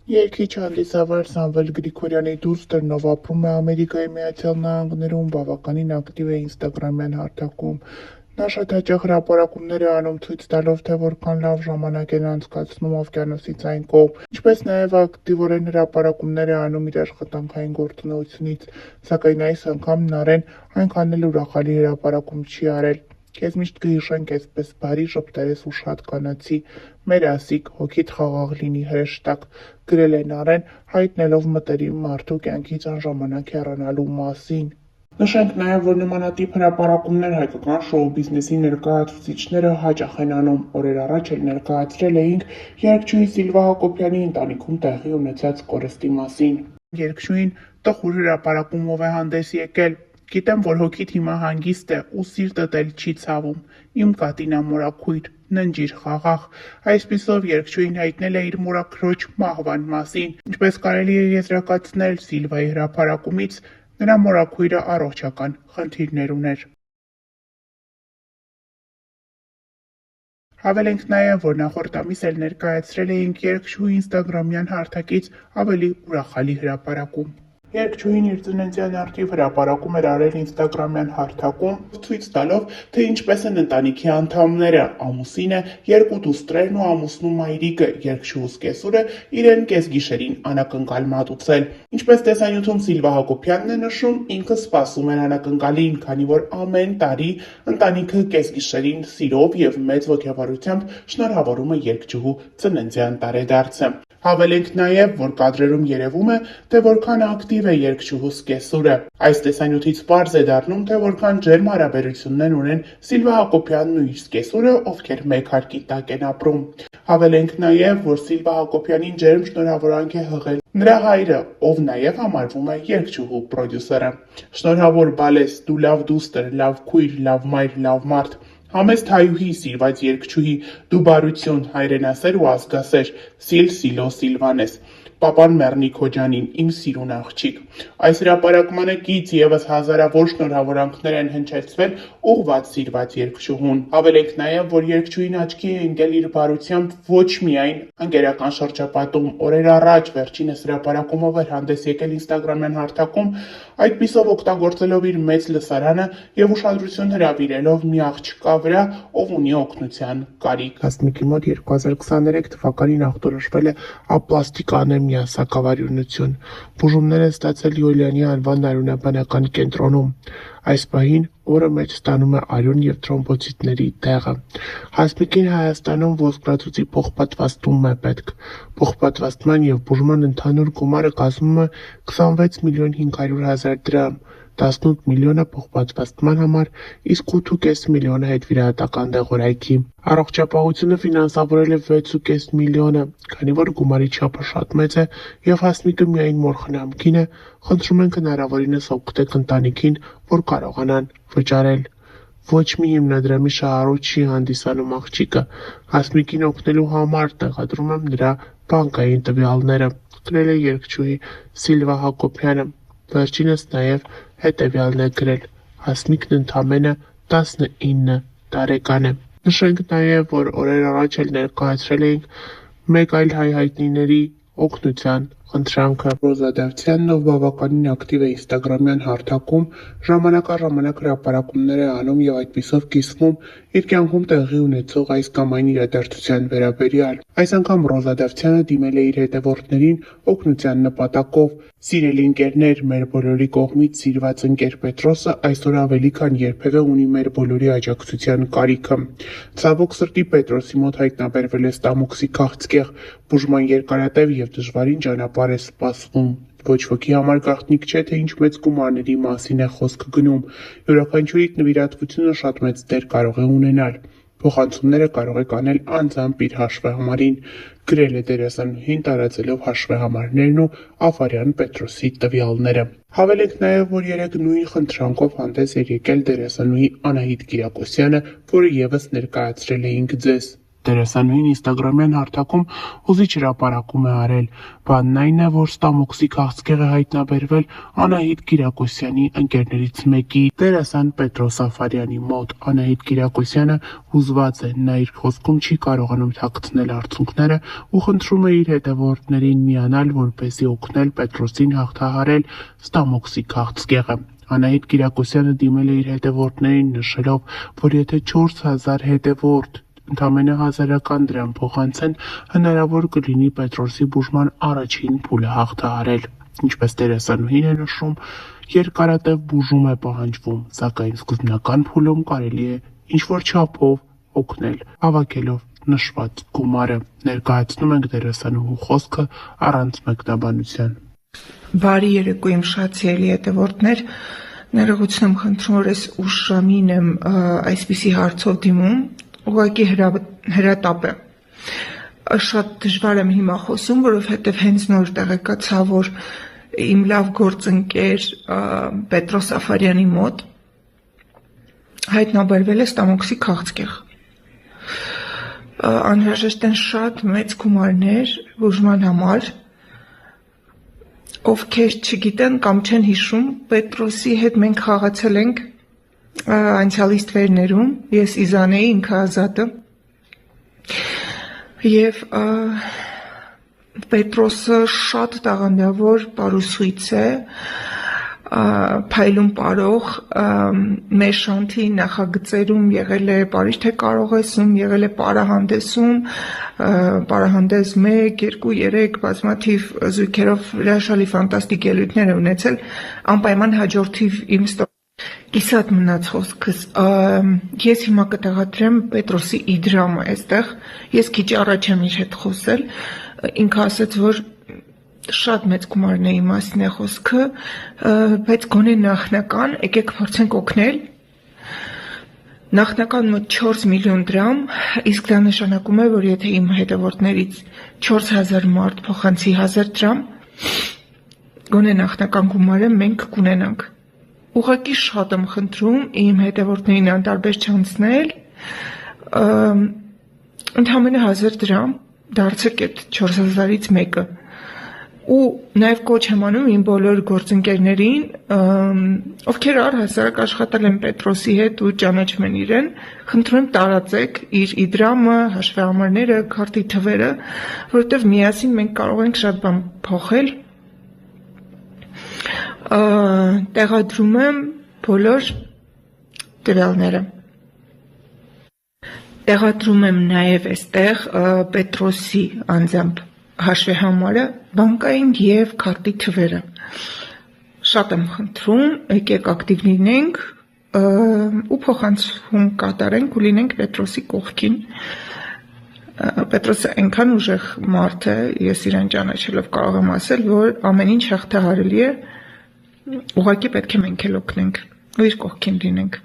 Երգիչ հանդիսավար Սամվել Գրիգորյանի դուստրն, ով ապրում է Ամերիկայի Միացյալ Նահանգներում, բավականին ակտիվ է ինստագրամյան հարթակում։ Նա շատ հաճախ հրապարակումներ է անում, ցույց տալով, թե որքան լավ ժամանակ են անցկացնում օվկիանոսից այն կողմ, ինչպես նաև ակտիվորեն հրապարակումներ է անում իր աշխատանքային գործունեությունից, սակայն այս անգամ Նարեն այնքան էլ ուրախալի հրապարակում չի արել։ Քեզ միշտ կհիշենք այսպես բարի, ժպտերես ու շատ կանացի, մեր ասիկ, հոգիդ խաղաղ լինի հրեշտակ, գրել է Նարեն, հայտնելով մտերիմ մարդու կյանքից անժամանակ հեռանալու մասին։ Նշենք նաև, որ նմանատիպ հրապարակումներ հայկական շոու բիզնեսի ներկայացուցիչները հաճախ են անում։ Օրեր առաջ էլ ներկայացրել էինք երգչուհի Սիլվա Հակոբյանի ընտանիքում տեղի ունեցած կորստի մասին։ Երգչուհին տխուր հրապարակումով է հանդես եկել։ Գիտեմ, որ հոգիդ հիմա հանգիստ է ու սիրտդ էլ չի ցավում։ Իմ կատինա մորաքույր, ննջիր խաղաղ։ Այսպիսով երգչուհին հայտնել է իր մորաքրոջ մահվան մասին։ Ինչպես կարելի է եզրակացնել Սիլվայի հրապարակումից, նրա մորաքույրը առողջական խնդիրներ ուներ։ Հավելենք նաև, որ նախորդ ամիս էլ ներկայացրել էինք երգչուհի ինստագրամյան հարթակից ավելի ուրախալի հրապարակում։ Երգչուհին իր ծննդյան առթիվ հրապարակում էր արել ինստագրամյան հարթակում, ցույց տալով, թե ինչպես են ընտանիքի անդամները, ամուսինը, երկու դուստրերն ու ամուսնու մայրիկը, երգչուհուս կեսուրը իրեն կեսգիշերին անակնկալ մատուցել։ Ինչպես տեսանյութում Սիլվա Հակոբյանն է նշում, ինքը սպասում էր անակնկալին, քանի որ ամեն տարի ընտանիքը կեսգիշերին սիրով եւ մեծ ոգևորությամբ շնորհավորում է երգչուհու ծննդյան տարեդարձը։ Հավելենք նաև, որ կադրերում երևում է, թե որքան ակտիվ է երգչուհուս կեսուրը։ Այս տեսանյութից պարզ է դառնում, թե որքան ջերմ հարաբերություններ ունեն Սիլվա Հակոբյանն ու իր կեսուրը, ովքեր մեկ հարկի տակ են ապրում։ Հավելենք նաև, որ Սիլվա Հակոբյանին ջերմ շնորհավորանք է հղել նրա հայրը, ով նաև համարվում է երգչուհու պրոդյուսերը։ Շնորհավոր Բալես, դու լավ դուստր, լավ քույր, լավ մայր, լավ մարդ։ Համեստ հայուհի, սիրված երգչուհի, դու բարություն, հայրենասեր ու ազգասեր, Սիլո Սիլվանես, Պապան մեռնի քո ջանին, իմ սիրուն աղջիկ։ Այս հրապարակմանը կից եւս հազարավոր շնորհավորանքներ են հնչեցվել ուղղված սիրված երգչուհուն։ Հավելենք նաև, որ երգչուհին աչքի է ընկել իր բարությամբ ոչ միայն ընկերական շրջապատում, օրեր առաջ վերջինս հրապարակումով էր հանդես եկել ինստագրամյան հարթակում, այդպիսով օգտագործելով իր մեծ լսարանը եւ ուշադրություն հրավիրելով մի աղջկա վրա, ով ունի օգնության կարիք։ Հասմիկի մոտ 2023 թվականին ախտորոշվել է ապլաստիկ անեմիա սակավարյունություն։ Բուժումներ է ստացել Յոլյանի անվան արյունաբանական կենտրոնում։ Այս պահին օրը մեջ ստանում է արյուն եւ թրոմբոցիտների տեղը։ Հասմիկին Հայաստանում ոսկրածուծի փոխպատվաստում է պետք։ Փոխպատվաստման եւ բուժման ընդհանուր գումարը կազմում է 26 միլիոն 500 հազար դրամ, 18 միլիոնը փոխպատվաստման համար, իսկ 8.5 միլիոնը հետվիրահատական դեղորայքի։ Առողջապահությունը ֆինանսավորել է 6.5 միլիոնը, քանի որ գումարի չափը շատ մեծ է եւ Հասմիկը միայն մոր խնամքին է, խնդրում ենք հնարավորինս օգտեք ընտանիքին, որ կարողանան վճարել։ Ոչ մի հիմնադրամի շահառու չի հանդիսանում աղջիկը։ Հասմիկին օգնելու համար տեղադրում եմ նրա բանկային տվյալները, գրել է երգչուհի Սիլվա Հակոբյանը։ Վերջինս նաև հետևյալն է գրել. Հասմիկն ընդամենը 19 տարեկան է։ Նշենք նաև, որ օրեր առաջ էլ ներկայացրել էինք մեկ այլ հայ հայտնիների օգնության խնդրանքը։ Ռոզա Դավթյանն, ով բավականին ակտիվ է ինստագրամյան հարթակում, ժամանակ հրապարակումներ է անում եւ այդպիսով կիսվում իր կյանքում տեղի ունեցող այս կամ այն իրադարձության վերաբերյալ։ Այս անգամ Ռոզա Դավթյանը դիմել է իր հետևորդներին օգնության նպատակով։ Սիրելի ընկերներ, մեր բոլորի կողմից սիրված ընկեր Պետրոսը այսօր ավելի քան երբևէ ունի մեր բոլորի աջակցության կարիքը։ Ցավոք սրտի Պետրոսի մոտ հայտնաբերվել է ստամոքսի քաղցկեղ, բուժման երկարատև եւ դժվարին ճանապարհ է սպասվում։ Ոչ ոքի համար գաղտնիք չէ, թե ինչ մեծ գումարների մասին է խոսքը գնում։ Յուրաքանչյուրի նվիրատվությունը շատ մեծ դեր կարող է ունենալ։ Փոխանցումները կարող եք անել անձամբ իր հաշվեհամարին, գրել է դերասանուհին տարածելով հաշվեհամարներն ու Աֆարյան Պետրոսի տվյալները։ Հավելենք նաև, որ երեք նույն խնդրանքով հանդես էր եկել դերասանուհի Անահիտ Կիրակոսյանը, որը եւս ներկայացրել էինք ձեզ։ դերասանուհին ինստագրամյան հարթակում հուզիչ հրապարակում է արել։ Բանն այն է, որ ստամոքսի քաղցկեղ է հայտնաբերվել Անահիտ Կիրակոսյանի ընկերներից մեկի՝ դերասան Պետրոս Սաֆարյանի մոտ։ Անահիտ Կիրակոսյանը հուզված է, նա իր խոսքում չի կարողանում թաքցնել արցունքները ու խնդրում է իր հետևորդներին միանալ, որպեսզի օգնել Պետրոսին հաղթահարել ստամոքսի քաղցկեղը։ Անահիտ Կիրակոսյանը դիմել է իր հետևորդներին նշելով, որ եթե 4000 հետևորդ ընդամենը 1000 դրամ փոխանցեն, հնարավոր կլինի Պետրոսի բուժման առաջին փուլը հաղթահարել։ Ինչպես դերասանուհին է նշում, երկարատև բուժում է պահանջվում, սակայն սկզբնական փուլում կարելի է ինչ-որ չափով օգնել, հավաքելով նշված գումարը։ Ներկայացնում ենք դերասանուհու խոսքը առանց մեկնաբանության։ Բարի երեկո իմ շատ սիրելի հետևորդներ, ներողություն եմ խնդրում, որ ես ուշ ժամին եմ այսպիսի հարցով դիմում, ուղղակի հրատապ է։ Շատ դժվար եմ հիմա խոսում, որովհետև հենց նոր տեղեկացա, որ իմ լավ գործընկեր Պետրոս Սաֆարյանի մոտ հայտնաբերվել է ստամոքսի քաղցկեղ։ Անհրաժեշտ են շատ մեծ գումարներ բուժման համար, ովքեր չգիտեն կամ չեն հիշում, Պետրոսի հետ մենք խաղացել ենք անցյալի ստվերներում, ես Իզանեի, ինքը Ազատը, և Պետրոսը շատ տաղանդավոր պարուսույց է, փայլուն պարող, մեր շանթի նախագծերում եղել է Պարիժ թե կարողեսում, եղել է պարահանդեսում, պարահանդես 1, 2, 3 բազմաթիվ զույգերով հրաշալի ֆանտաստիկ ելույթներ է ունեցել, անպայման հաջորդիվ իմ կիսատ մնաց խոսքս, ես հիմա կտեղադրեմ Պետրոսի իդրամը այստեղ, ես քիչ առաջ եմ իր հետ խոսել, ինքը ասաց, որ շատ մեծ գումարների մասին է խոսքը, բայց գոնե նախնական, եկեք փորձենք օգնել, նախնական մոտ 4 միլիոն դրամ, իսկ դա նշանակում է, որ եթե իմ հետևորդներից 4000 մարդ փոխանցի 1000 դրամ, գոնե նախնական գումարը մենք կունենանք։ Ուղղակի շատ եմ խնդրում իմ հետևորդներին անտարբեր չանցնել, ընդամենը 1000 դրամ դարձեք այդ 4000-ից մեկը։ Ու նաև կոչ եմ անում իմ բոլոր գործընկերներին, ովքեր առհասարակ աշխատել են Պետրոսի հետ ու ճանաչում են իրեն, խնդրում եմ տարածեք իր իդրամը, հաշվեհամարները, քարտի թվերը, որովհետև միասին մենք կարող ենք շատ բան փոխել։ Տեղադրում եմ բոլոր տվյալները։ Տեղադրում եմ նաև այստեղ Պետրոսի անձամբ հաշվեհամարը, բանկային և քարտի թվերը։ Շատ եմ խնդրում, եկեք ակտիվ լինենք ու փոխանցում կատարենք ու լինենք Պետրոսի կողքին։ Պետրոսը այնքան ուժեղ մարդ է, ես իրեն ճանաչելով կարող եմ ասել, որ ամեն ինչ հաղթահարելի է, ուղղակի պետք է մենք էլ օգնենք ու իր կողքին լինենք։